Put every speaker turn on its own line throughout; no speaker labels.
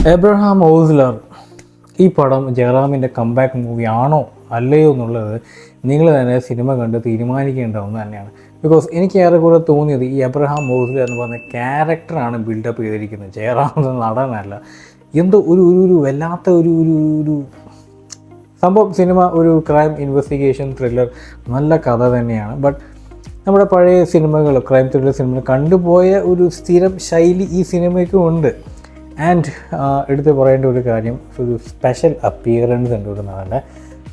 Abraham Ozler ഈ പടം ജയറാമിൻ്റെ comeback movie ആണോ അല്ലയോ എന്നുള്ളത് നിങ്ങൾ തന്നെ സിനിമ കണ്ട് തീരുമാനിക്കേണ്ട ഒന്ന് തന്നെയാണ്. ബിക്കോസ് എനിക്ക് ഏറെക്കുറെ തോന്നിയത് ഈ എബ്രഹാം ഓസ്ലർ എന്ന് പറഞ്ഞ ക്യാരക്ടറാണ് ബിൽഡപ്പ് ചെയ്തിരിക്കുന്നത്, ജയറാം എന്ന നടനല്ല. എന്തോ ഒരു ഒരു വല്ലാത്ത ഒരു ഒരു ഒരു സംഭവം. സിനിമ ഒരു ക്രൈം ഇൻവെസ്റ്റിഗേഷൻ ത്രില്ലർ, നല്ല കഥ തന്നെയാണ്. ബട്ട് നമ്മുടെ പഴയ സിനിമകൾ, ക്രൈം ത്രില്ലർ സിനിമകൾ കണ്ടുപോയ ഒരു സ്ഥിരം ശൈലി ഈ സിനിമയ്ക്കും ഉണ്ട്. ആൻഡ് എടുത്ത് പറയേണ്ട ഒരു കാര്യം, ഒരു സ്പെഷ്യൽ അപ്പിയറൻസ് ഉണ്ട് ഒരു നടൻ്റെ.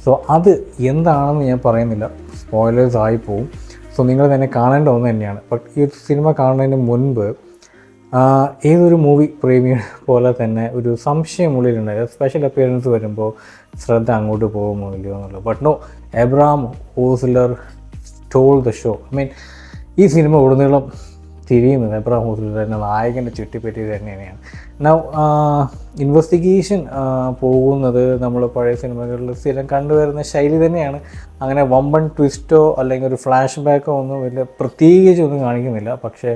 സോ അത് എന്താണെന്ന് ഞാൻ പറയുന്നില്ല, സ്പോയിലേഴ്സ് ആയി പോവും. സോ നിങ്ങൾ തന്നെ കാണേണ്ട ഒന്ന് തന്നെയാണ്. ബട്ട് ഈ സിനിമ കാണുന്നതിന് മുൻപ് ഏതൊരു മൂവി പ്രേമിയെ പോലെ തന്നെ ഒരു സംശയം ഉള്ളിലുണ്ടായത്, സ്പെഷ്യൽ അപ്പിയറൻസ് വരുമ്പോൾ ശ്രദ്ധ അങ്ങോട്ട് പോകുമോ ഇല്ലയോ എന്നുള്ളത്. But no, Abraham Ozler stole the show. I mean ഈ സിനിമ ഉടനീളം തിരിയുന്നത് എബ്രഹാം ഓസ്ലർ തന്നെ നായകൻ്റെ ചുറ്റിപ്പറ്റി തന്നെയാണ്. നൗ ഇൻവെസ്റ്റിഗേഷൻ പോകുന്നത് നമ്മൾ പഴയ സിനിമകളിൽ സ്ഥിരം കണ്ടുവരുന്ന ശൈലി തന്നെയാണ്. അങ്ങനെ വമ്പൻ ട്വിസ്റ്റോ അല്ലെങ്കിൽ ഒരു ഫ്ലാഷ് ബാക്കോ ഒന്നും വലിയ പ്രത്യേകിച്ചൊന്നും കാണിക്കുന്നില്ല. പക്ഷേ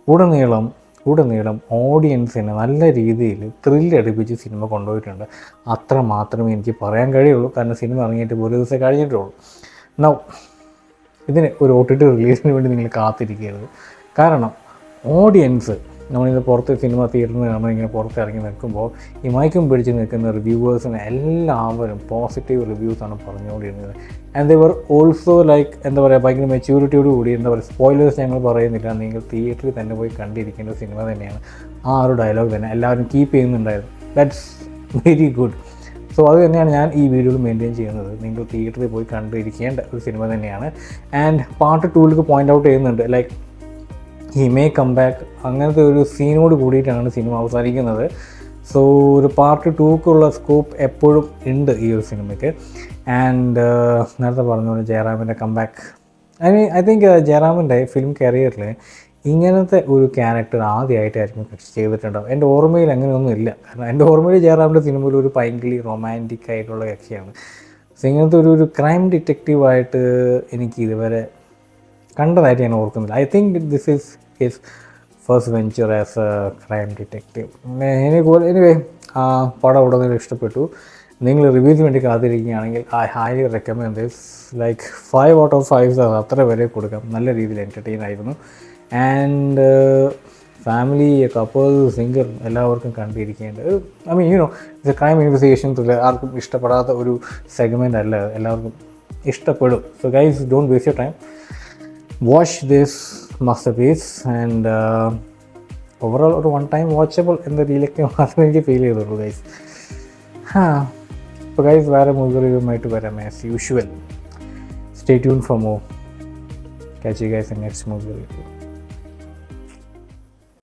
ഉടനീളം ഓഡിയൻസിനെ നല്ല രീതിയിൽ ത്രില്ലടിപ്പിച്ച് സിനിമ കൊണ്ടുപോയിട്ടുണ്ട്. അത്ര മാത്രമേ എനിക്ക് പറയാൻ കഴിയുള്ളൂ. കാരണം സിനിമ ഇറങ്ങിയിട്ട് ഒരു ദിവസം കഴിഞ്ഞിട്ടുള്ളൂ. നൗ ഇതിന് ഒരു OTT റിലീസിന് വേണ്ടി നിങ്ങൾ കാത്തിരിക്കരുത്. കാരണം ഓഡിയൻസ്, നമ്മളിത് പുറത്ത് സിനിമ തിയേറ്ററിൽ നിന്ന് നമ്മളിങ്ങനെ പുറത്തിറങ്ങി നിൽക്കുമ്പോൾ ഈ മയക്കും പിടിച്ച് നിൽക്കുന്ന റിവ്യൂവേഴ്സിന് എല്ലാവരും പോസിറ്റീവ് റിവ്യൂസാണ് പറഞ്ഞുകൊണ്ടിരുന്നത്. And they were also like എന്താ പറയുക, ഭയങ്കര മെച്യൂരിറ്റിയോട് കൂടി, എന്താ പറയുക, സ്പോയിലേഴ്സ് ഞങ്ങൾ പറയുന്നില്ല, നിങ്ങൾ തിയേറ്ററിൽ തന്നെ പോയി കണ്ടിരിക്കേണ്ട സിനിമ തന്നെയാണ്. ആ ഒരു ഡയലോഗ് തന്നെ എല്ലാവരും കീപ്പ് ചെയ്യുന്നുണ്ടായിരുന്നു. That's very good. സോ അത് തന്നെയാണ് ഞാൻ ഈ വീഡിയോയിൽ മെയിൻറ്റെയിൻ ചെയ്യുന്നത്. നിങ്ങൾ തിയേറ്ററിൽ പോയി കണ്ടിരിക്കേണ്ട ഒരു സിനിമ തന്നെയാണ്. ആൻഡ് പാർട്ട് 2 പോയിൻ്റ് ഔട്ട് ചെയ്യുന്നുണ്ട്, like he may come back, അങ്ങനത്തെ ഒരു സീനോട് കൂടിയിട്ടാണ് സിനിമ അവസാനിക്കുന്നത്. സോ ഒരു പാർട്ട് 2 സ്കോപ്പ് എപ്പോഴും ഉണ്ട് ഈ ഒരു സിനിമയ്ക്ക്. ആൻഡ് നേരത്തെ പറഞ്ഞ പോലെ ജയറാമിൻ്റെ കംബാക്ക്, ഐ തിങ്ക് ജയറാമിൻ്റെ ഫിലിം കരിയറിൽ ഇങ്ങനത്തെ ഒരു ക്യാരക്ടർ ആദ്യമായിട്ടായിരിക്കും ചെയ്തിട്ടുണ്ടാവും. എൻ്റെ ഓർമ്മയിൽ അങ്ങനെയൊന്നും ഇല്ല. കാരണം എൻ്റെ ഓർമ്മയിൽ ജയറാമിൻ്റെ സിനിമയിൽ ഒരു ഭയങ്കര റൊമാൻറ്റിക് ആയിട്ടുള്ള കക്ഷിയാണ്. സോ ഇങ്ങനത്തെ ഒരു ക്രൈം ഡിറ്റക്റ്റീവായിട്ട് എനിക്ക് ഇതുവരെ കണ്ടതായിട്ട് ഞാൻ ഓർക്കുന്നില്ല. I think this is his first venture as a crime detective. Anyway പടം ഉടനെ ഇഷ്ടപ്പെട്ടു. നിങ്ങൾ റിവ്യൂസിന് വേണ്ടി കാത്തിരിക്കുകയാണെങ്കിൽ I highly recommend this. Like 5 out of 5 അത്ര വരെ കൊടുക്കാം. നല്ല രീതിയിൽ എൻ്റർടൈൻ ആയിരുന്നു. ആൻഡ് ഫാമിലി, കപ്പിൾ, സിംഗർ എല്ലാവർക്കും കണ്ടിരിക്കേണ്ടത്. I mean it's a crime investigation thriller. ആർക്കും ഇഷ്ടപ്പെടാത്ത ഒരു സെഗ്മെൻ്റ് അല്ല, എല്ലാവർക്കും ഇഷ്ടപ്പെടും. So guys, don't waste your time, watch this masterpiece. And overall ഒരു വൺ ടൈം വാച്ചബിൾ എന്ന രീതിയിലൊക്കെ മാത്രമേ എനിക്ക് ഫീൽ ചെയ്തുള്ളൂ ഗൈസ്. അപ്പോൾ ഗൈസ്, വേറെ മൂവി റിവ്യൂമായിട്ട് വരാം as usual. Stay tune for more. Catch you guys in next movie review.